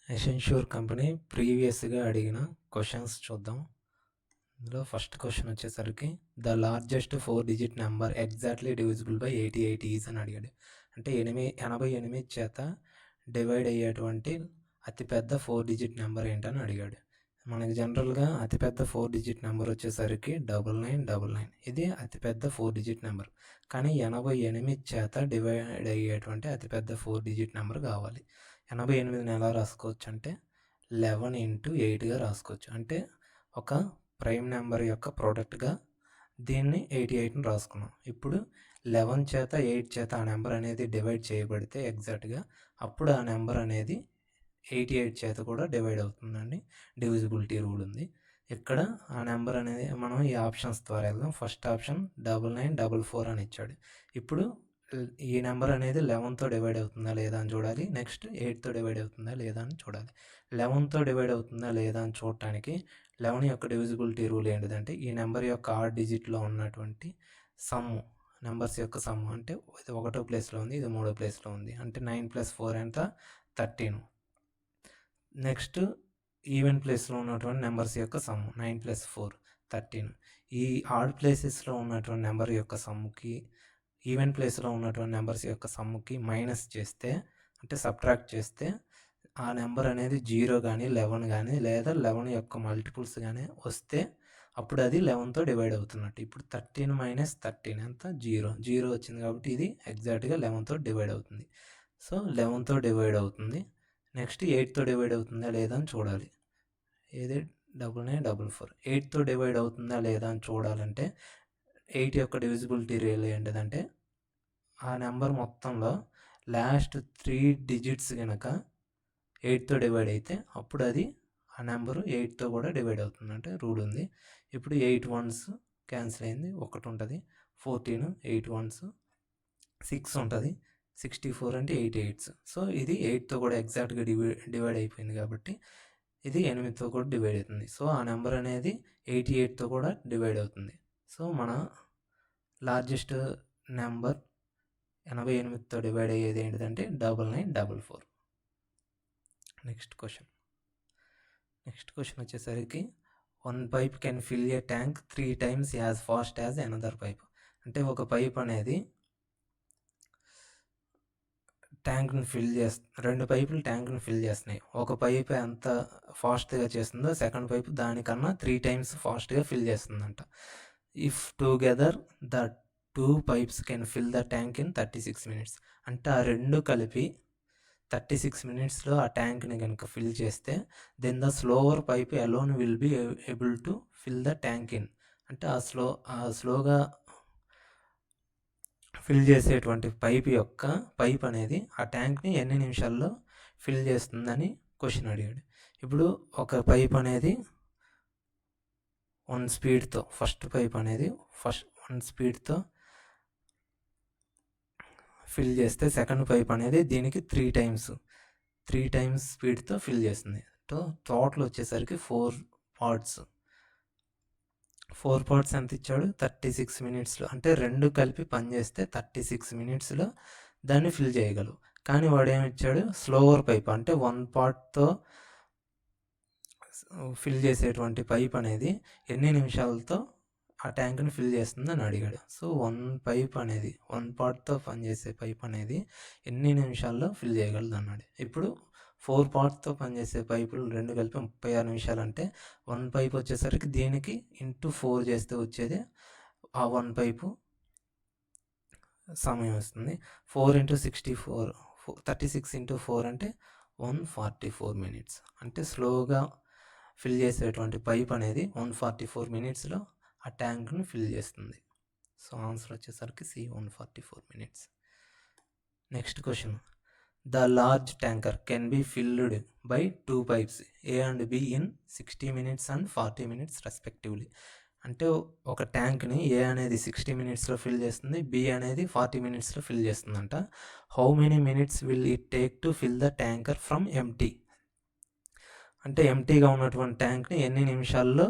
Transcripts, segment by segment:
ఎసెన్షూర్ company ప్రీవియస్గా అడిగిన questions చూద్దాం. ఇందులో ఫస్ట్ క్వశ్చన్ వచ్చేసరికి the largest 4-digit number exactly divisible by 88 is అని అడిగాడు. అంటే 88 చేత డివైడ్ అయ్యేటువంటి అతిపెద్ద 4-digit నెంబర్ ఏంటని అడిగాడు. మనకి జనరల్గా అతిపెద్ద 4-digit నెంబర్ వచ్చేసరికి 9999. ఇది అతిపెద్ద 4-digit నెంబర్. కానీ 88 చేత డివైడ్ అయ్యేటువంటి అతిపెద్ద 4-digit నెంబర్ కావాలి. 88ని ఎలా రాసుకోవచ్చు అంటే 11 into 8గా రాసుకోవచ్చు. అంటే ఒక ప్రైమ్ నెంబర్ యొక్క ప్రోడక్ట్గా దీన్ని 88ని రాసుకున్నాం. ఇప్పుడు 11 చేత 8 చేత ఆ నెంబర్ అనేది డివైడ్ చేయబడితే ఎగ్జాక్ట్గా అప్పుడు ఆ నెంబర్ అనేది 88 చేత కూడా డివైడ్ అవుతుందండి. డివిజిబిలిటీ రూల్ ఉంది. ఇక్కడ ఆ నెంబర్ అనేది మనం ఈ ఆప్షన్స్ ద్వారా వెళ్దాం. ఫస్ట్ ఆప్షన్ 9944 అని ఇచ్చాడు. ఇప్పుడు ఈ నెంబర్ అనేది 11తో డివైడ్ అవుతుందా లేదా అని చూడాలి. నెక్స్ట్ 8తో డివైడ్ అవుతుందా లేదా అని చూడాలి. 11తో డివైడ్ అవుతుందా లేదా అని చూడటానికి 11 యొక్క డివిజిబిలిటీ రూల్ ఏంటిదంటే ఈ నెంబర్ యొక్క 6 డిజిట్లో ఉన్నటువంటి సమ్ము, నెంబర్స్ యొక్క సమ్ము. అంటే ఇది 1వ ప్లేస్లో ఉంది, ఇది 3వ ప్లేస్లో ఉంది. అంటే 9 + 4 ఎంత 13. నెక్స్ట్ ఈవెన్ ప్లేస్లో ఉన్నటువంటి నెంబర్స్ యొక్క సమ్ము 9 + 4 13. ఈ ఆడ్ ప్లేసెస్లో ఉన్నటువంటి నెంబర్ యొక్క సమ్ముకి ఈవెన్ ప్లేస్లో ఉన్నటువంటి నెంబర్స్ యొక్క సమ్ముకి మైనస్ చేస్తే, అంటే సబ్ట్రాక్ట్ చేస్తే ఆ నెంబర్ అనేది 0 కానీ 11 కానీ లేదా 11 యొక్క మల్టిపుల్స్ కానీ వస్తే అప్పుడు అది 11తో డివైడ్ అవుతున్నట్టు. ఇప్పుడు 13 - 13 ఎంత 0 వచ్చింది కాబట్టి ఇది ఎగ్జాక్ట్గా 11తో డివైడ్ అవుతుంది. సో 11తో డివైడ్ అవుతుంది. నెక్స్ట్ 8తో డివైడ్ అవుతుందా లేదా అని చూడాలి. ఏది 9944. 8తో డివైడ్ అవుతుందా లేదా అని చూడాలంటే 8 యొక్క డివిజిబిలిటీ రూల్ ఏంటిదంటే ఆ నెంబర్ మొత్తంలో లాస్ట్ 3 డిజిట్స్ కనుక 8తో డివైడ్ అయితే అప్పుడు అది ఆ నెంబరు 8తో కూడా డివైడ్ అవుతుంది అంటే రూల్ ఉంది. ఇప్పుడు 8 ones క్యాన్సిల్ అయింది, 1 ఉంటుంది. 14 8 ones 6 ఉంటుంది. 64 అంటే 8 8s. సో ఇది 8తో కూడా ఎగ్జాక్ట్గా డివైడ్ అయిపోయింది కాబట్టి ఇది 8తో కూడా డివైడ్ అవుతుంది. సో ఆ నెంబర్ అనేది 88తో కూడా డివైడ్ అవుతుంది. సో మన లార్జెస్ట్ నెంబర్ 88తో డివైడ్ అయ్యేది ఏంటిదంటే 9944. నెక్స్ట్ క్వశ్చన్ వచ్చేసరికి 1 pipe can fill A tank 3 times as fast as another pipe. అంటే ఒక పైప్ అనేది ట్యాంక్ని ఫిల్ చేస్తుంది. 2 పైపులు ట్యాంక్ని ఫిల్ చేస్తున్నాయి. ఒక పైప్ ఎంత ఫాస్ట్గా చేస్తుందో సెకండ్ పైప్ దానికన్నా 3 times ఫాస్ట్గా ఫిల్ చేస్తుందంట. If together the 2 pipes can fill the tank in 36 minutes. అంటే ఆ రెండు కలిపి 36 minutesలో ఆ ట్యాంక్ని కనుక ఫిల్ చేస్తే then the slower pipe alone will be able to fill the tank in. అంటే ఆ స్లోగా ఫిల్ చేసేటువంటి పైప్ అనేది ఆ ట్యాంక్ని ఎన్ని నిమిషాల్లో ఫిల్ చేస్తుందని క్వశ్చన్ అడిగాడు. ఇప్పుడు ఒక పైప్ అనేది 1 స్పీడ్తో ఫస్ట్ పైప్ అనేది 1 స్పీడ్తో ఫిల్ చేస్తే సెకండ్ పైప్ అనేది దీనికి 3 times స్పీడ్తో ఫిల్ చేస్తుంది. టోటల్ వచ్చేసరికి 4 parts ఎంత ఇచ్చాడు 36 minutesలో. అంటే రెండు కలిపి పనిచేస్తే 36 minutesలో దాన్ని ఫిల్ చేయగలవు. కానీ వాడు ఏమి ఇచ్చాడు స్లోవర్ పైప్ అంటే 1 partతో ఫిల్ చేసేటువంటి పైప్ అనేది ఎన్ని నిమిషాలతో ఆ ట్యాంక్ని ఫిల్ చేస్తుందని అడిగాడు. సో 1 partతో పనిచేసే పైప్ అనేది ఎన్ని నిమిషాల్లో ఫిల్ చేయగలదు అన్నాడు. ఇప్పుడు 4 partsతో పనిచేసే పైపులు రెండు కలిపి 36 నిమిషాలు. అంటే 1 పైప్ వచ్చేసరికి దీనికి ఇంటూ 4 చేస్తే వచ్చేది ఆ 1 పైపు సమయం వస్తుంది. 4 × 64 36 × 4 అంటే 144 minutes. అంటే స్లోగా ఫిల్ చేసేటువంటి పైప్ అనేది 144 minutesలో ఆ ట్యాంక్ని ఫిల్ చేస్తుంది. సో ఆన్సర్ వచ్చేసరికి C 144 minutes. Next question the large tanker can be filled by 2 pipes A and B in 60 minutes and 40 minutes respectively. అంటే ఒక ట్యాంక్ని A అనేది 60 minutesలో ఫిల్ చేస్తుంది, B అనేది 40 minutesలో ఫిల్ చేస్తుందంట. How many minutes will it take to fill the tanker from empty. అంటే ఎంటీగా ఉన్నటువంటి ట్యాంక్ని ఎన్ని నిమిషాల్లో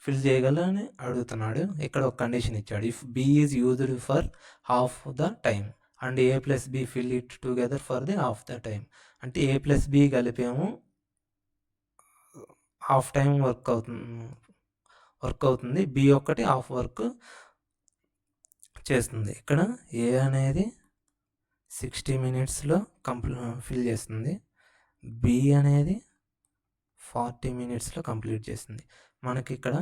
ఫిల్ చేయగలని అడుగుతున్నాడు. ఇక్కడ ఒక కండిషన్ ఇచ్చాడు. If B is used for half the time and A + B fill it together for the half the time. అంటే A + B కలిపేమో హాఫ్ టైం వర్క్ అవుతుంది, బి ఒకటి హాఫ్ వర్క్ చేస్తుంది. ఇక్కడ ఏ అనేది 60 మినిట్స్లో ఫిల్ చేస్తుంది, బి అనేది 40 మినిట్స్లో కంప్లీట్ చేస్తుంది. మనకి ఇక్కడ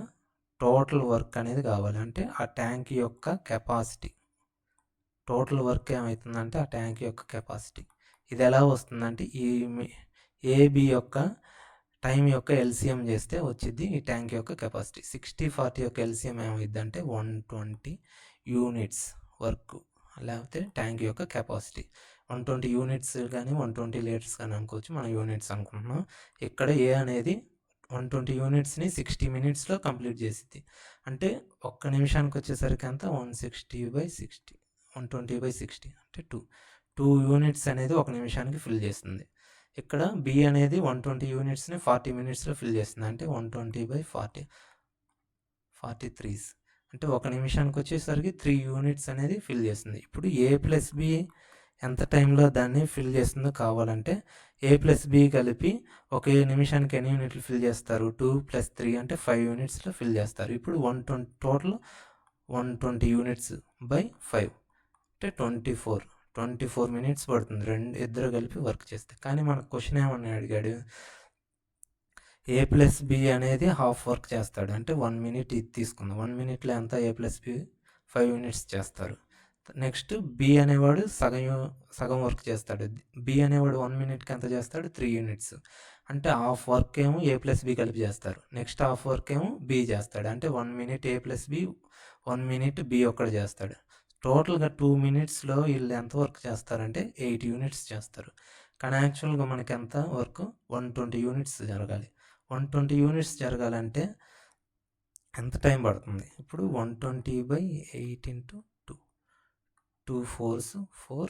టోటల్ వర్క్ అనేది కావాలి, అంటే ఆ ట్యాంక్ యొక్క కెపాసిటీ, టోటల్ వర్క్ ఏమవుతుందంటే ఆ ట్యాంక్ యొక్క కెపాసిటీ. ఇది ఎలా వస్తుందంటే ఈ ఏబి యొక్క టైం యొక్క ఎల్సిఎం చేస్తే వచ్చింది ఈ ట్యాంక్ యొక్క కెపాసిటీ. 60-40 యొక్క ఎల్సిఎం ఏమైంది అంటే 120 యూనిట్స్ వర్క్, లేకపోతే ట్యాంక్ యొక్క కెపాసిటీ 120 యూనిట్స్ కానీ 120 లీటర్స్ కానీ అనుకోవచ్చు, మనం యూనిట్స్ అనుకుంటున్నాం. ఇక్కడ ఏ అనేది 120 యూనిట్స్ని 60 మినిట్స్లో కంప్లీట్ చేసింది. అంటే ఒక్క నిమిషానికి వచ్చేసరికి అంతా 160/60, 120/60 అంటే 2 యూనిట్స్ అనేది ఒక నిమిషానికి ఫిల్ చేస్తుంది. ఇక్కడ బి అనేది 120 యూనిట్స్ని 40 మినిట్స్లో ఫిల్ చేస్తుంది, అంటే 120/40, 43 అంటే ఒక నిమిషానికి వచ్చేసరికి 3 యూనిట్స్ అనేది ఫిల్ చేస్తుంది. ఇప్పుడు ఏ ప్లస్ బి ఎంత టైంలో దాన్ని ఫిల్ చేస్తుందో కావాలంటే ఏ ప్లస్ బి కలిపి ఒకే నిమిషానికి ఎన్ని యూనిట్లు ఫిల్ చేస్తారు, 2 + 3 అంటే 5 యూనిట్స్లో ఫిల్ చేస్తారు. ఇప్పుడు 120 టోటల్ 120 యూనిట్స్ బై 5 అంటే 24 మినిట్స్ పడుతుంది ఇద్దరు కలిపి వర్క్ చేస్తే. కానీ మన క్వశ్చన్ ఏమని అడిగాడు, ఏ ప్లస్ బి అనేది హాఫ్ వర్క్ చేస్తాడు, అంటే 1 మినిట్ ఇది తీసుకుందాం. 1 మినిట్లో ఎంత, ఏ ప్లస్ బి 5 యూనిట్స్ చేస్తారు. నెక్స్ట్ బి అనేవాడు సగం వర్క్ చేస్తాడు. బి అనేవాడు 1 మినిట్కి ఎంత చేస్తాడు, 3 యూనిట్స్, అంటే హాఫ్ వర్క్ ఏమో ఏ ప్లస్ బి కలిపి చేస్తారు. నెక్స్ట్ హాఫ్ వర్క్ ఏమో బి చేస్తాడు, అంటే 1 మినిట్ ఏ ప్లస్ బి, 1 మినిట్ బి ఒక్కడు చేస్తాడు. టోటల్గా 2 మినిట్స్లో వీళ్ళు ఎంత వర్క్ చేస్తారంటే 8 యూనిట్స్ చేస్తారు. కానీ యాక్చువల్గా మనకి ఎంత వర్క్ 120 యూనిట్స్ జరగాలి. 120 యూనిట్స్ జరగాలంటే ఎంత టైం పడుతుంది, ఇప్పుడు 120/8 × 2 4s 4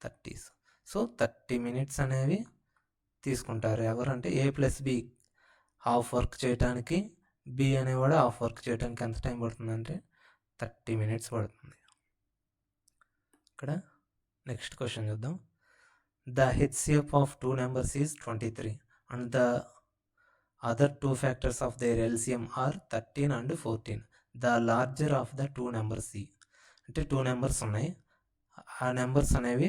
30s, సో 30 మినిట్స్ అనేవి తీసుకుంటారు. ఎవరంటే A plus B half work చేయడానికి, బి అనేవాడు హాఫ్ వర్క్ చేయడానికి ఎంత టైం పడుతుందంటే 30 మినిట్స్ పడుతుంది. ఇక్కడ నెక్స్ట్ క్వశ్చన్ చూద్దాం. The HCF of 2 numbers is 23 and the other 2 factors of their LCM are 13 and 14. The larger of the 2 numbers is, అంటే 2 numbers ఉన్నాయి, ఆ నెంబర్స్ అనేవి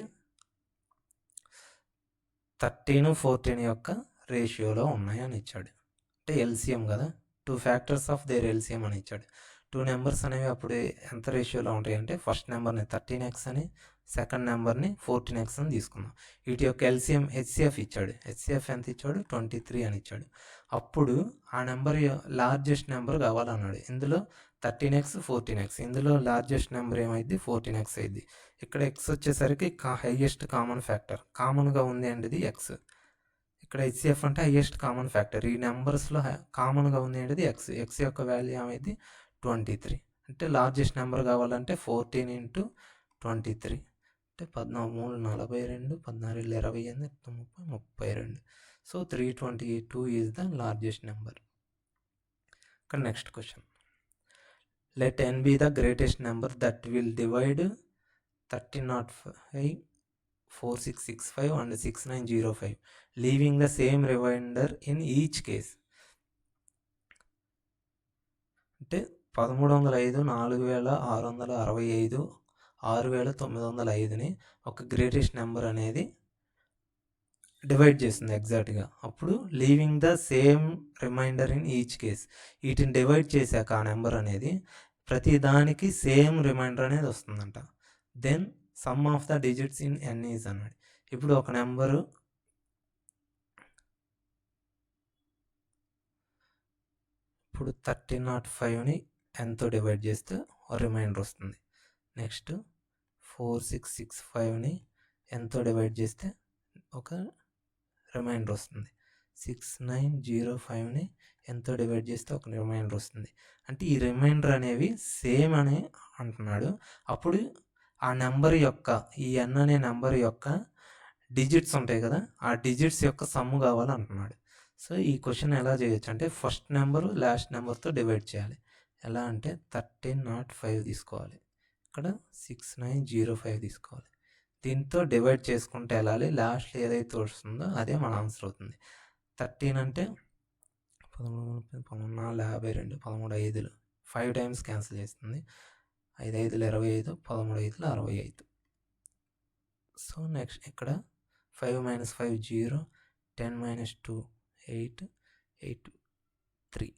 13, 14 యొక్క రేషియోలో ఉన్నాయి అని ఇచ్చాడు. అంటే ఎల్సిఎం కదా, 2 ఫ్యాక్టర్స్ ఆఫ్ దేర్ ఎల్సిఎం అని ఇచ్చాడు. 2 నెంబర్స్ అనేవి అప్పుడు ఎంత రేషియోలో ఉంటాయి అంటే ఫస్ట్ నెంబర్ని 13x అని, సెకండ్ నెంబర్ని 14x అని తీసుకుందాం. వీటి యొక్క ఎల్సిఎం హెచ్సిఎఫ్ ఇచ్చాడు. హెచ్సిఎఫ్ ఎంత ఇచ్చాడు, 23 అని ఇచ్చాడు. అప్పుడు ఆ నెంబర్ లార్జెస్ట్ నెంబర్ కావాలన్నాడు. ఇందులో 13x 14x, ఇందులో లార్జెస్ట్ నెంబర్ ఏమైంది 14x అయింది. ఇక్కడ x వచ్చేసరికి హైయెస్ట్ కామన్ ఫ్యాక్టర్, కామన్గా ఉంది ఏంటిది ఎక్స్. ఇక్కడ హెచ్సిఎఫ్ అంటే హైయెస్ట్ కామన్ ఫ్యాక్టర్, ఈ నెంబర్స్లో కామన్గా ఉంది ఏంటిది ఎక్స్. ఎక్స్ యొక్క వాల్యూ ఏమైంది 23. అంటే లార్జెస్ట్ నెంబర్ కావాలంటే 14 × 23 అంటే 14 42, 14 28, 30 32. So 322 is the largest number. ఇక్కడ next question. Let n be the greatest number that will divide 1305, 4665 and 6905, leaving the same remainder in each case. అంటే 1305, 4665, 6905ని ఒక గ్రేటెస్ట్ నెంబర్ అనేది divide చేస్తుంది ఎగ్జాక్ట్గా. అప్పుడు leaving the same remainder in each case, వీటిని divide చేశాక ఆ నెంబర్ అనేది ప్రతి దానికి సేమ్ రిమైండర్ అనేది వస్తుందంట. Then sum of the digits in n is అన్నాడు. ఇప్పుడు ఒక నెంబరు ఇప్పుడు 1305ని nతో డివైడ్ చేస్తే రిమైండర్ వస్తుంది. నెక్స్ట్ 4665ని nతో డివైడ్ చేస్తే ఒక రిమైండర్ వస్తుంది. 6905ని nతో డివైడ్ చేస్తే ఒక రిమైండర్ వస్తుంది. అంటే ఈ రిమైండర్ అనేవి సేమ్ అని అంటున్నాడు. అప్పుడు ఆ నెంబర్ యొక్క, ఈ n అనే నెంబర్ యొక్క డిజిట్స్ ఉంటాయి కదా, ఆ డిజిట్స్ యొక్క సమ్ము కావాలంటున్నాడు. సో ఈ క్వశ్చన్ ఎలా చేయొచ్చు అంటే ఫస్ట్ నెంబరు లాస్ట్ నెంబర్తో డివైడ్ చేయాలి. ఎలా అంటే 1305 తీసుకోవాలి, ఇక్కడ 6905 తీసుకోవాలి. దీంతో డివైడ్ చేసుకుంటే వెళ్ళాలి. లాస్ట్లో ఏదైతే వస్తుందో అదే మన ఆన్సర్ అవుతుంది. 13 అంటే 13 52 13 5 5 టైమ్స్ క్యాన్సిల్ చేస్తుంది. 5 5 25, 13 5 65. సో నెక్స్ట్ ఇక్కడ 5 - 5 0, 10 - 2 8, 8 3.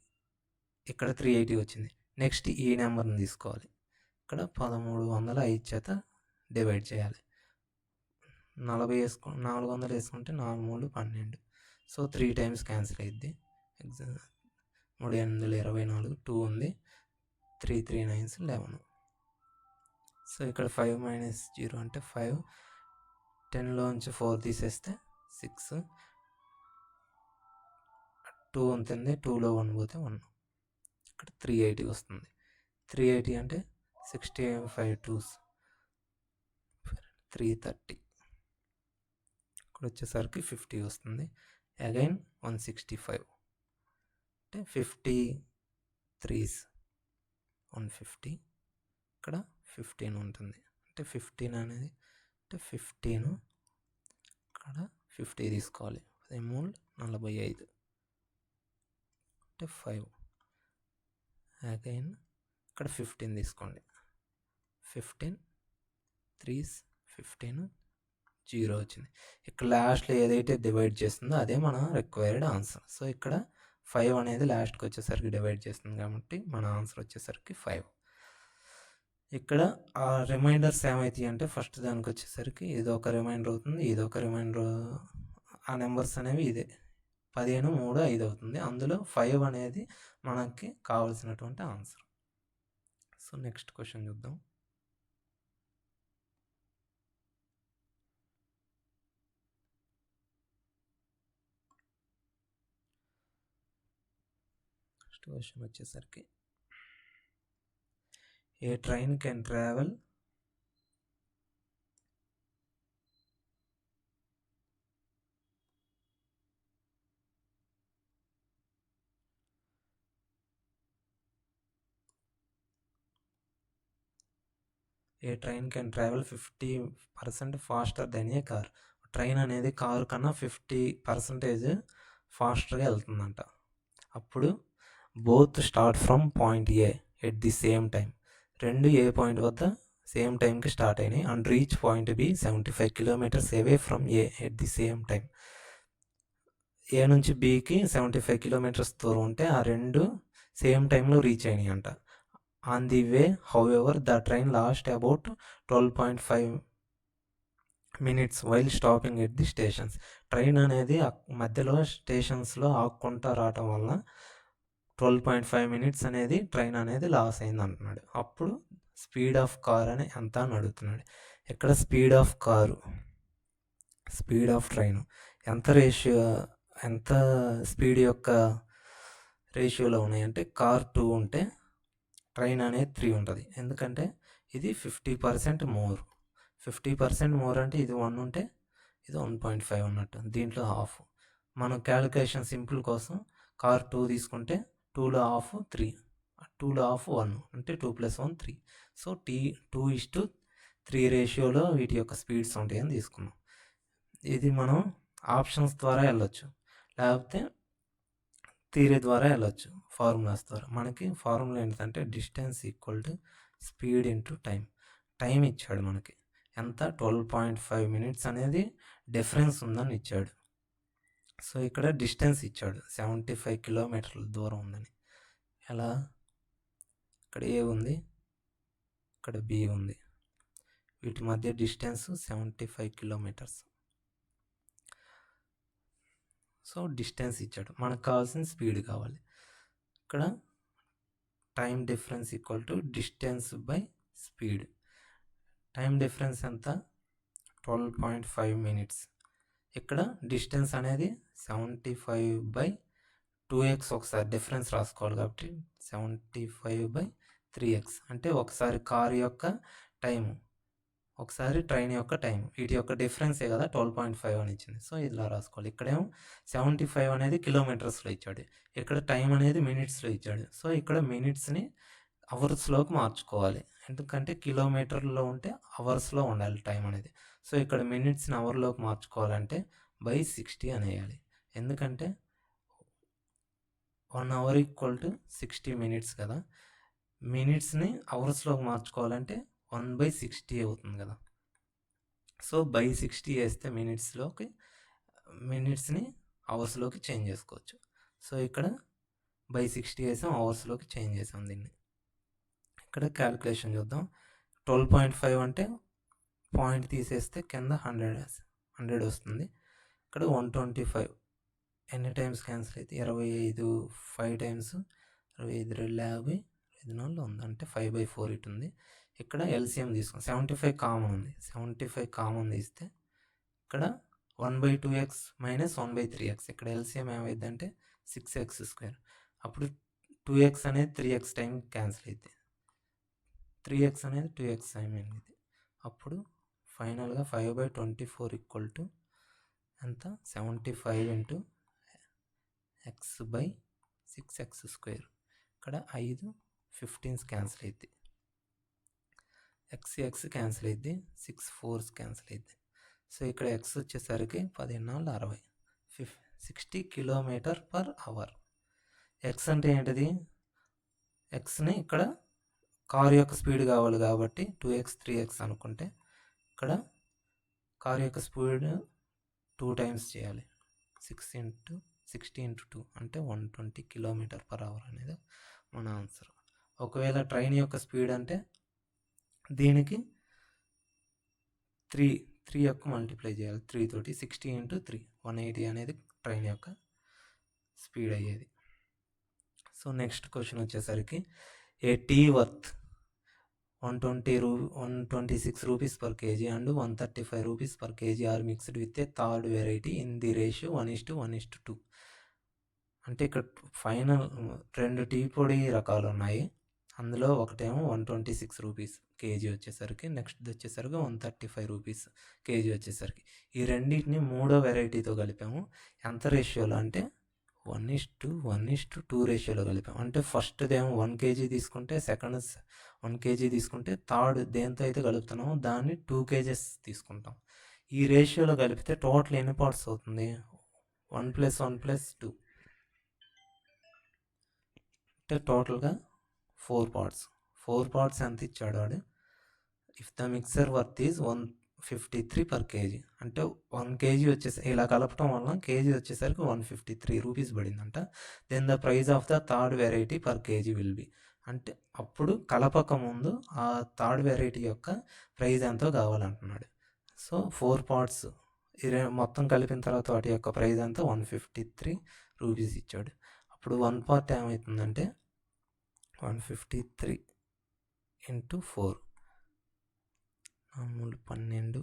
ఇక్కడ 380 వచ్చింది. నెక్స్ట్ ఈ నెంబర్ని తీసుకోవాలి. ఇక్కడ 1305 చేత డివైడ్ చేయాలి. 400 వేసుకుంటే 4 3 12. సో 3 టైమ్స్ క్యాన్సిల్ అయ్యిద్ది. 3 8 24, 2 ఉంది. 3 3 9 11. సో ఇక్కడ 5 - 0 అంటే 5, 10లోంచి 4 తీసేస్తే 6, 2 ఉంటుంది. 2లో 1 పోతే 1. ఇక్కడ 380 వస్తుంది. 380 అంటే 65 2s 330. ఇక్కడ వచ్చేసరికి 50 వస్తుంది. అగైన్ 165 అంటే 50 3s 150. ఇక్కడ 15 ఉంటుంది. అంటే 15 అనేది అంటే 15, ఇక్కడ 50 తీసుకోవాలి. 13 45 అంటే 5. అగైన్ ఇక్కడ 15 తీసుకోండి. 15 3s 15 0 వచ్చింది. ఇక్కడ లాస్ట్లో ఏదైతే డివైడ్ చేస్తుందో అదే మన రిక్వైర్డ్ ఆన్సర్. సో ఇక్కడ 5 అనేది లాస్ట్కి వచ్చేసరికి డివైడ్ చేస్తుంది కాబట్టి మన ఆన్సర్ వచ్చేసరికి 5. ఇక్కడ ఆ రిమైండర్స్ ఏమవుతాయి అంటే ఫస్ట్ దానికి వచ్చేసరికి ఇది ఒక రిమైండర్ అవుతుంది, ఇది ఒక రిమైండర్. ఆ నెంబర్స్ అనేవి ఇదే 15 3 5 అవుతుంది. అందులో 5 అనేది మనకి కావాల్సినటువంటి ఆన్సర్. సో నెక్స్ట్ క్వశ్చన్ చూద్దాం. నెక్స్ట్ క్వశ్చన్ వచ్చేసరికి a train can travel a train can travel 50% faster than a car. Train అనేది కారు కన్నా 50% ఫాస్టర్గా వెళ్తుందంట. అప్పుడు both start from point A at the same time. రెండు ఏ పాయింట్ వద్ద same టైంకి స్టార్ట్ అయినాయి. And reach point B 75 kilometres away from A at the same time. A నుంచి బికి 75 కిలోమీటర్స్ దూరం ఉంటే ఆ రెండు సేమ్ టైంలో రీచ్ అయినాయి అంట. On the way however the train last about 12.5 minutes while stopping at the stations. Train అనేది మధ్యలో స్టేషన్స్లో ఆక్కుంటా రావటం వల్ల 12.5 minutes అనేది ట్రైన్ అనేది లాస్ అయింది అంటున్నాడు. అప్పుడు స్పీడ్ ఆఫ్ కార్ అని ఎంత అని అడుగుతున్నాడు. ఇక్కడ speed of car, speed of train ఎంత స్పీడ్ యొక్క రేషియోలో ఉన్నాయంటే కార్ 2 ఉంటే ట్రైన్ అనేది 3 ఉంటుంది. ఎందుకంటే ఇది 50% మోర్. 50% మోర్ అంటే ఇది 1 ఉంటే ఇది 1.5 ఉన్నట్టు. దీంట్లో హాఫ్. మనం క్యాలిక్యులేషన్ సింపుల్ కోసం కార్ 2 తీసుకుంటే 2లో హాఫ్ 3, 2లో హాఫ్ 1 అంటే 2 + 1 3. సో 2:3 రేషియోలో వీటి యొక్క స్పీడ్స్ ఉంటాయని తీసుకున్నాం. ఇది మనం ఆప్షన్స్ ద్వారా వెళ్ళొచ్చు, లేకపోతే థియరీ ద్వారా వెళ్ళొచ్చు, ఫార్ములాస్ ద్వారా. మనకి ఫార్ములా ఏంటంటే distance equal to speed into time. Time ఇచ్చాడు మనకి ఎంత 12.5 minutes అనేది డిఫరెన్స్ ఉందని ఇచ్చాడు. సో ఇక్కడ డిస్టెన్స్ ఇచ్చాడు 75 కిలోమీటర్ల దూరం ఉందని. ఎలా? ఇక్కడ ఏ ఉంది, ఇక్కడ బి ఉంది. వీటి మధ్య డిస్టెన్స్ 75 కిలోమీటర్స్. సో డిస్టెన్స్ ఇచ్చాడు, మనకు కావాల్సిన స్పీడ్ కావాలి. ఇక్కడ time difference equal to distance by speed. Time difference ఎంత? 12.5 minutes. ఇక్కడ డిస్టెన్స్ అనేది 75/2x. ఒకసారి డిఫరెన్స్ రాసుకోవాలి కాబట్టి 75/3x. అంటే ఒకసారి కారు యొక్క టైము, ఒకసారి ట్రైన్ యొక్క టైం, వీటి యొక్క డిఫరెన్సే కదా 12.5 అని ఇచ్చింది. సో ఇలా రాసుకోవాలి. ఇక్కడేమో 75 అనేది కిలోమీటర్స్లో ఇచ్చాడు, ఇక్కడ టైం అనేది మినిట్స్లో ఇచ్చాడు. సో ఇక్కడ మినిట్స్ని అవర్స్లోకి మార్చుకోవాలి, ఎందుకంటే కిలోమీటర్లో ఉంటే అవర్స్లో ఉండాలి టైం అనేది. సో ఇక్కడ మినిట్స్ని అవర్లోకి మార్చుకోవాలంటే by 60 అనేయాలి. ఎందుకంటే 1 అవర్ ఈక్వల్ టు 60 మినిట్స్ కదా. మినిట్స్ని అవర్స్లోకి మార్చుకోవాలంటే 1/60 అవుతుంది కదా. సో బై 60 వేస్తే మినిట్స్ని అవర్స్లోకి చేంజ్ చేసుకోవచ్చు. సో ఇక్కడ బై 60 వేసాం, అవర్స్లోకి చేంజ్ చేసాం దీన్ని. ఇక్కడ క్యాలిక్యులేషన్ చూద్దాం. 12.5 అంటే పాయింట్ తీసేస్తే కింద 100 వస్తుంది. ఇక్కడ 125 ఎన్ని టైమ్స్ క్యాన్సిల్ అయితే 25 5 టైమ్స్ 25 2 50 5 4 ఉంది అంటే 5/4 ఇటు ఉంది. ఇక్కడ ఎల్సిఎం తీసుకుని 75 కామన్ ఉంది. 75 కామన్ తీస్తే ఇక్కడ 1/2x మైనస్ 1/3x. ఇక్కడ ఎల్సిఎం ఏమైంది అంటే 6x². అప్పుడు 2x అనేది 3x టైం క్యాన్సిల్ అయితే 3x అనేది 2x టైం అయింది. అప్పుడు ఫైనల్గా 5/24 ఈక్వల్ టు ఎంత 75 ఇంటూ x/6x². ఇక్కడ 5 15s క్యాన్సిల్ అయింది. x క్యాన్సిల్ అయింది, 6 4s క్యాన్సిల్ అయింది. సో ఇక్కడ x వచ్చేసరికి 10 60 60 km/h. x అంటే ఏంటిది? xని ఇక్కడ కారు యొక్క స్పీడ్ కావాలి కాబట్టి 2x 3x అనుకుంటే ఇక్కడ కారు యొక్క స్పీడ్ 2 టైమ్స్ చేయాలి. 60 × 2 అంటే 120 km/h అనేది మన ఆన్సర్. ఒకవేళ ట్రైన్ యొక్క స్పీడ్ అంటే దీనికి 3 యొక్క మల్టిప్లై చేయాలి. 3 తోటి 60 × 3 180 అనేది ట్రైన్ యొక్క స్పీడ్ అయ్యేది. సో నెక్స్ట్ క్వశ్చన్ వచ్చేసరికి ఏ tea worth 126 rupees per kg and 135 rupees per kg are mixed with a third variety in the ratio 1:1:2. అంటే ఇక్కడ ఫైనల్ 2 టీ పొడి రకాలు ఉన్నాయి. అందులో ఒకటేమో 126 రూపీస్ కేజీ వచ్చేసరికి, నెక్స్ట్ వచ్చేసరికి 135 రూపీస్ కేజీ వచ్చేసరికి. ఈ రెండింటిని మూడో వెరైటీతో కలిపాము. ఎంత రేషియోలో అంటే 1:1:2 రేషియోలో కలిపాము. అంటే ఫస్ట్దేమో 1 kg తీసుకుంటే, సెకండ్ 1 kg తీసుకుంటే, థర్డ్ దేంతో అయితే కలుపుతున్నామో దాన్ని 2 kgs తీసుకుంటాం. ఈ రేషియోలో కలిపితే టోటల్ ఎన్ని పార్ట్స్ అవుతుంది? 1 + 1 + 2 అంటే టోటల్గా 4 parts. 4 parts ఎంత ఇచ్చాడు వాడు? If the mixer worth is 153 per kg. అంటే 1 kg వచ్చేసరికి ఇలా కలపటం వల్ల కేజీ వచ్చేసరికి 153 రూపీస్ పడిందంట. Then the price of the third variety per KG will be. అంటే అప్పుడు కలపక ముందు ఆ థర్డ్ వెరైటీ యొక్క ప్రైజ్ ఎంతో కావాలంటున్నాడు. సో 4 parts మొత్తం కలిపిన తర్వాత వాటి యొక్క ప్రైజ్ ఎంతో 153 రూపీస్ ఇచ్చాడు. అప్పుడు 1 part ఏమవుతుందంటే 153 × 4 12 12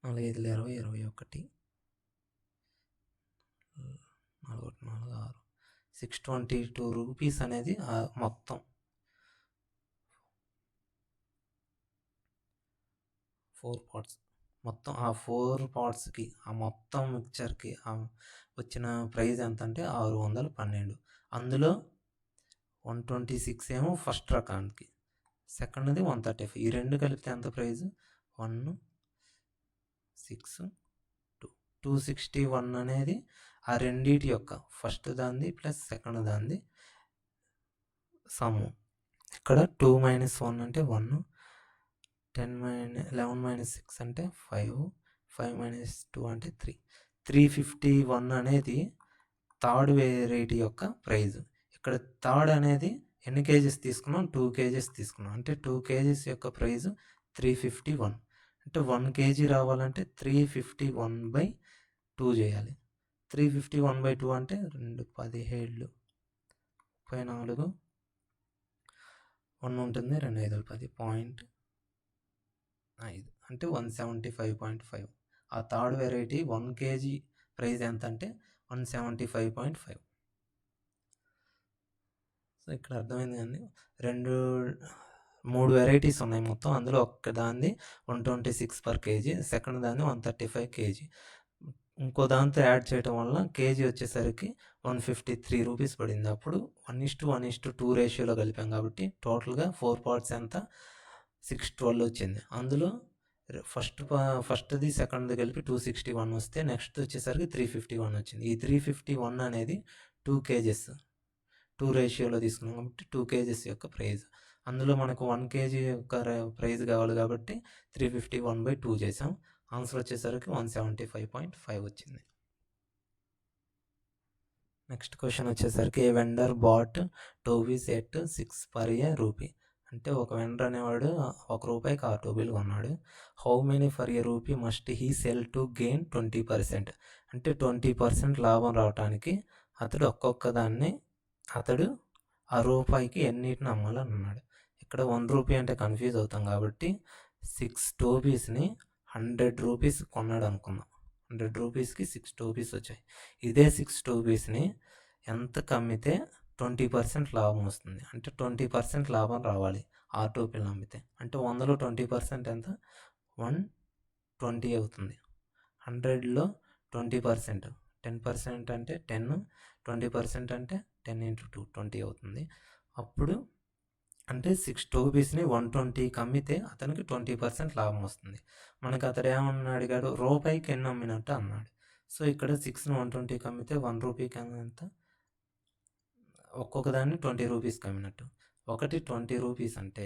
4 5 20 21 4 4 6 622 రూపీస్ అనేది మొత్తం 4 parts. మొత్తం ఆ 4 partsకి ఆ మొత్తం మిక్చర్కి వచ్చిన ప్రైజ్ ఎంత అంటే 612. అందులో 126 ఏమో ఫస్ట్ రకానికి, సెకండ్ది 135. ఈ రెండు కలిపితే ఎంత ప్రైజ్? 162 261 అనేది ఆ రెండింటి యొక్క ఫస్ట్ దాన్ని ప్లస్ సెకండ్ దాన్ని సమ్. ఇక్కడ 2 - 1 అంటే 1, 11 - 6 అంటే 5, 5 - 2 అంటే 3. 351 అనేది థర్డ్ వెరైటీ యొక్క ప్రైజ్. ఇక్కడ థర్డ్ అనేది ఎన్ని కేజెస్ తీసుకున్నాం? 2 kgs తీసుకున్నాం. అంటే 2 kgs యొక్క ప్రైజ్ 351. అంటే 1 kg రావాలంటే 351/2 చేయాలి. 351/2 అంటే 2 17 34 1 ఉంటుంది, 2 5 10 0.5 అంటే 175.5. ఆ థర్డ్ వెరైటీ 1 kg ప్రైజ్ ఎంత అంటే 175.5. సో ఇక్కడ అర్థమైంది కానీ 3 వెరైటీస్ ఉన్నాయి మొత్తం. అందులో ఒక్క దాన్ని 126 per kg, సెకండ్ దాన్ని 135 kg. ఇంకో దాంతో యాడ్ చేయడం వల్ల కేజీ వచ్చేసరికి 153 రూపీస్ పడింది. అప్పుడు 1:1:2 రేషియోలో కలిపాం కాబట్టి టోటల్గా 4 parts ఎంత 612 వచ్చింది. అందులో ఫస్ట్ది సెకండ్ది కలిపి 261 వస్తే నెక్స్ట్ వచ్చేసరికి 351 వచ్చింది. ఈ 351 అనేది 2 kgs 2 రేషియోలో తీసుకున్నాం కాబట్టి 2 kgs యొక్క ప్రైజ్. అందులో మనకు 1 kg యొక్క ప్రైజ్ కావాలి కాబట్టి 351/2 చేసాం. ఆన్సర్ వచ్చేసరికి 175.5 వచ్చింది. నెక్స్ట్ క్వశ్చన్ వచ్చేసరికి a vendor bought toffees at 6 per a rupee. అంటే ఒక వెండర్ అనేవాడు ₹1కి 6 టోబీలు కొన్నాడు. How many for a rupee must he sell to gain 20%. అంటే 20% లాభం రావడానికి అతడు ఒక్కొక్క దాన్ని అతడు ₹1కి ఎన్నిటిని అమ్మాలని అన్నాడు. ఇక్కడ ₹1 అంటే కన్ఫ్యూజ్ అవుతాం కాబట్టి 6 టోబీస్ని ₹100 కొన్నాడు అనుకుందాం. ₹100కి 6 టోబీస్ వచ్చాయి. ఇదే 6 టోబీస్ని ఎంతకు అమ్మితే 20% లాభం వస్తుంది. అంటే 20% లాభం రావాలి 6 టోపీలు అమ్మితే. అంటే 100లో 20% ఎంత? 120 అవుతుంది. 100లో 20% 10% అంటే 10, 20% అంటే 10 × 2 20 అవుతుంది. అప్పుడు అంటే 6 టోబీస్ని 120కి అమ్మితే అతనికి 20% లాభం వస్తుంది. మనకు అతడు ఏమన్నా అడిగాడు? ₹1కి ఎన్ని అమ్మినట్టు అన్నాడు. సో ఇక్కడ 6ని 120కి అమ్మితే ₹1కి ఎంత? ఒక్కొక్క దాన్ని ₹20కి అమ్మినట్టు. ఒకటి ₹20 అంటే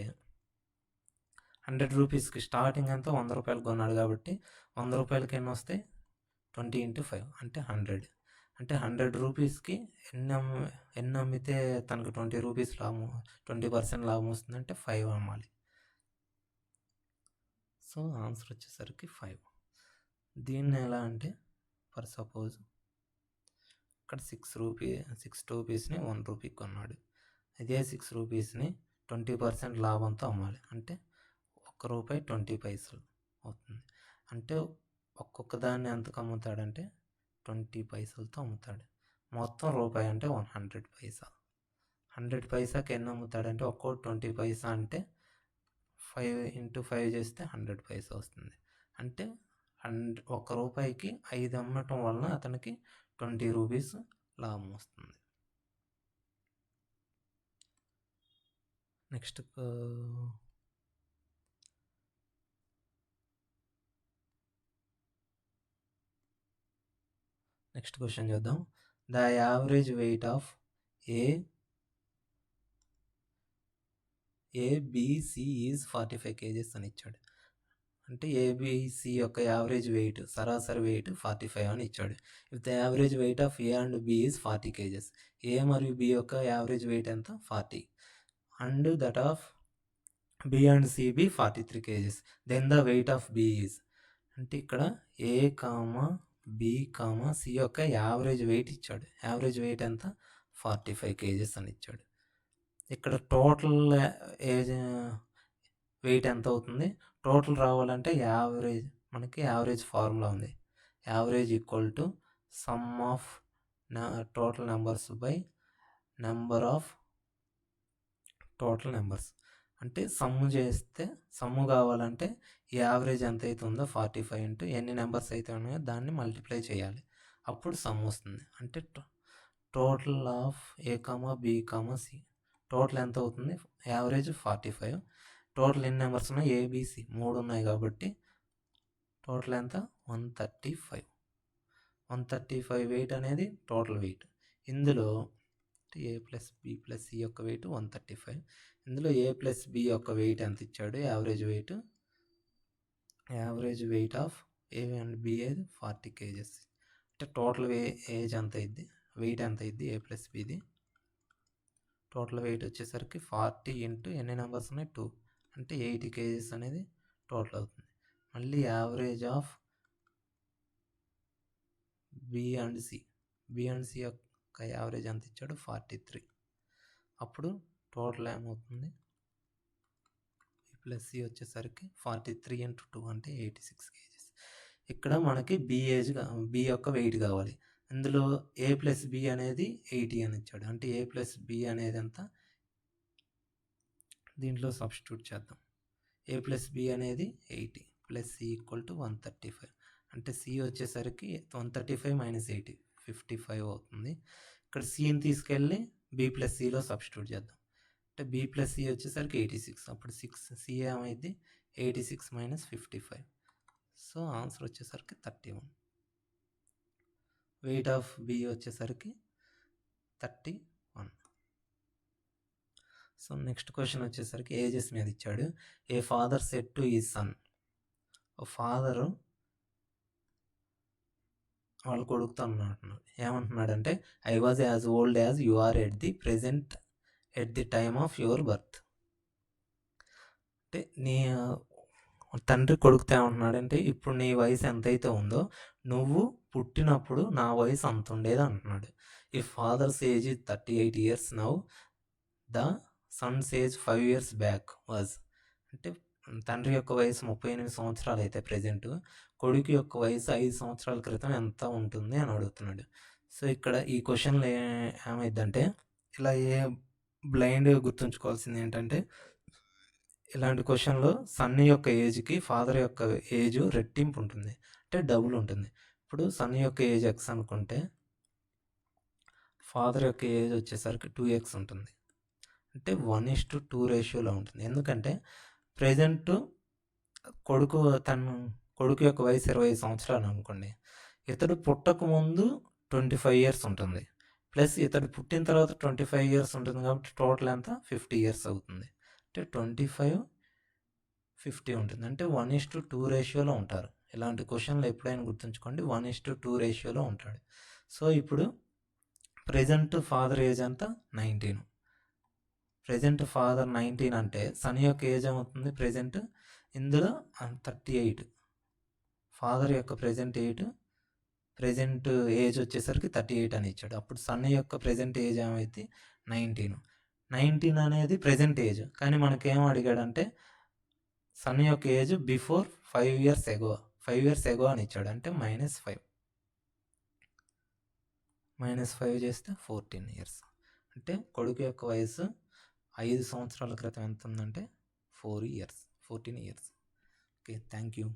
₹100కి స్టార్టింగ్ అంతా ₹100 కొన్నాడు కాబట్టి ₹100కి ఎన్ని వస్తాయి? 20 × 5 అంటే 100. అంటే ₹100కి ఎన్ని అమ్మితే తనకు ₹20 లాభం 20% లాభం వస్తుందంటే 5 అమ్మాలి. సో ఆన్సర్ వచ్చేసరికి 5. దీన్ని ఎలా అంటే ఫర్ సపోజ్ ఇక్కడ 6 టోబీస్ని ₹1 కొన్నాడు. ఇదే 6 రూపీస్ని 20% లాభంతో అమ్మాలి. అంటే ₹1.20 అవుతుంది. అంటే ఒక్కొక్క దాన్ని ఎంతకు అమ్ముతాడంటే 20 పైసలతో అమ్ముతాడు. మొత్తం రూపాయి అంటే 100 పైసా. 100 పైసాకి ఎన్ని అమ్ముతాడంటే ఒక్కోటి 20 పైసా అంటే 5 × 5 చేస్తే 100 పైసా వస్తుంది. అంటే ₹1కి 5 అమ్మటం వలన అతనికి ₹20 లాభం వస్తుంది. నెక్స్ట్ క్వశ్చన్ చూద్దాం. The average weight of ABC is 45 kgs అని ఇచ్చాడు. అంటే ఏబిసి యొక్క యావరేజ్ వెయిట్ సరాసరి వెయిట్ 45 అని ఇచ్చాడు. If the average weight of A and B is 40 kgs. A మరియు బి యొక్క యావరేజ్ వెయిట్ ఎంత? 40. And that of B and C be 43 kgs. Then the weight of B is. అంటే ఇక్కడ A B C యొక్క average weight ఇచ్చాడు. Average weight ఎంత? 45 kgs అని ఇచ్చాడు. ఇక్కడ టోటల్ వెయిట్ ఎంత అవుతుంది? టోటల్ రావాలంటే మనకి యావరేజ్ ఫార్ములా ఉంది. Average equal to some of total numbers by number of total numbers. అంటే సమ్ము కావాలంటే యావరేజ్ ఎంత అవుతుందో 45 × ఎన్ని నెంబర్స్ అయితే ఉన్నాయో దాన్ని మల్టిప్లై చేయాలి. అప్పుడు సమ్ వస్తుంది. అంటే total of A B C total ఎంత అవుతుంది? యావరేజ్ 45. టోటల్ ఎన్ని నెంబర్స్ ఉన్నాయి? ఏబిసి 3 ఉన్నాయి కాబట్టి టోటల్ ఎంత? 135. 135 వెయిట్ అనేది టోటల్ వెయిట్. ఇందులో A plus B plus C యొక్క వెయిట్ 135. ఇందులో ఏ ప్లస్ బి యొక్క వెయిట్ ఎంత ఇచ్చాడు? Average weight of A and B ఏది 40 kgs. అంటే టోటల్ వెయిట్ ఎంత అయింది? ఏ ప్లస్ బిది టోటల్ వెయిట్ వచ్చేసరికి 40 × ఎన్ని నెంబర్స్ ఉన్నాయి? 2 అంటే 80 kgs అనేది టోటల్ అవుతుంది. మళ్ళీ average of B and C యొక్క యావరేజ్ ఎంత ఇచ్చాడు? 43. అప్పుడు టోటల్ ఏమవుతుంది? బి ప్లస్ సి వచ్చేసరికి 43 × 2 అంటే 86 kgs. ఇక్కడ మనకి బి యొక్క వెయిట్ కావాలి. ఇందులో ఏ ప్లస్ బి అనేది 80 అని ఇచ్చాడు. అంటే ఏ ప్లస్ బి అనేది ఎంత? దీంట్లో సబ్స్టిట్యూట్ చేద్దాం. ఏ ప్లస్ బి అనేది 80 ప్లస్ సి ఈక్వల్ టు 135. అంటే సి వచ్చేసరికి 135 - 80 55 అవుతుంది. ఇక్కడ సిని తీసుకెళ్ళి బి ప్లస్ సిలో సబ్స్టిట్యూట్ చేద్దాం. అంటే బి ప్లస్ సి వచ్చేసరికి 86. అప్పుడు సి ఏమైంది? 86 - 55 సో ఆన్సర్ వచ్చేసరికి 31. వెయిట్ ఆఫ్ బి వచ్చేసరికి 31. సో నెక్స్ట్ క్వశ్చన్ వచ్చేసరికి ఏజెస్ మీద ఇచ్చాడు. ఏ ఫాదర్ సెడ్ టు ఈ సన్, ఫాదరు వాళ్ళ కొడుకుతో అంటున్నాడు. ఏమంటున్నాడంటే I was as old as you are at the time of your birth. అంటే నీ తండ్రి కొడుకుతో ఏమంటున్నాడంటే ఇప్పుడు నీ వయసు ఎంతైతే ఉందో నువ్వు పుట్టినప్పుడు నా వయసు అంత ఉండేది అంటున్నాడు. ఈ father's age 38 years now, the son's age 5 years back was. అంటే తండ్రి యొక్క వయసు 38 సంవత్సరాలు అయితే ప్రజెంట్, కొడుకు యొక్క వయసు 5 సంవత్సరాల క్రితం ఎంత ఉంటుంది అని అడుగుతున్నాడు. సో ఇక్కడ ఈ క్వశ్చన్లో ఏమైందంటే ఇలా బ్లైండ్గా గుర్తుంచుకోవాల్సింది ఏంటంటే ఇలాంటి క్వశ్చన్లో సన్ యొక్క ఏజ్కి ఫాదర్ యొక్క ఏజ్ రెట్టింపు ఉంటుంది, అంటే డబుల్ ఉంటుంది. ఇప్పుడు సన్ యొక్క ఏజ్ ఎక్స్ అనుకుంటే ఫాదర్ యొక్క ఏజ్ వచ్చేసరికి 2x ఉంటుంది, అంటే 1:2 రేషియోలో ఉంటుంది. ఎందుకంటే ప్రజెంట్ కొడుకు యొక్క వయసు 25 సంవత్సరాలు అనుకోండి, ఇతడు పుట్టక ముందు 25 years ఉంటుంది, ప్లస్ ఇతడు పుట్టిన తర్వాత 25 years ఉంటుంది, కాబట్టి టోటల్ ఎంత 50 years అవుతుంది. అంటే 25-50 ఉంటుంది, అంటే 1:2 రేషియోలో ఉంటారు. ఇలాంటి క్వశ్చన్లు ఎప్పుడైనా గుర్తుంచుకోండి, 1:2 రేషియోలో ఉంటాడు. సో ఇప్పుడు ప్రజెంట్ ఫాదర్ ఏజ్ అంతా 19. ప్రజెంట్ ఫాదర్ 19 అంటే సన్ యొక్క ఏజ్ ఏమవుతుంది ప్రజెంట్ ఇందులో 38. ఫాదర్ యొక్క ప్రజెంట్ ఏజ్ వచ్చేసరికి 38 అని ఇచ్చాడు. అప్పుడు సన్ యొక్క ప్రజెంట్ ఏజ్ ఏమైతే 19 అనేది ప్రజెంట్ ఏజ్, కానీ మనకేం అడిగాడంటే సన్ యొక్క ఏజ్ బిఫోర్ 5 years ఎగో అని ఇచ్చాడు, అంటే -5 చేస్తే 14 years. అంటే కొడుకు యొక్క వయసు 5 సంవత్సరాల క్రితం ఎంత ఉందంటే 14 years. Okay, thank you.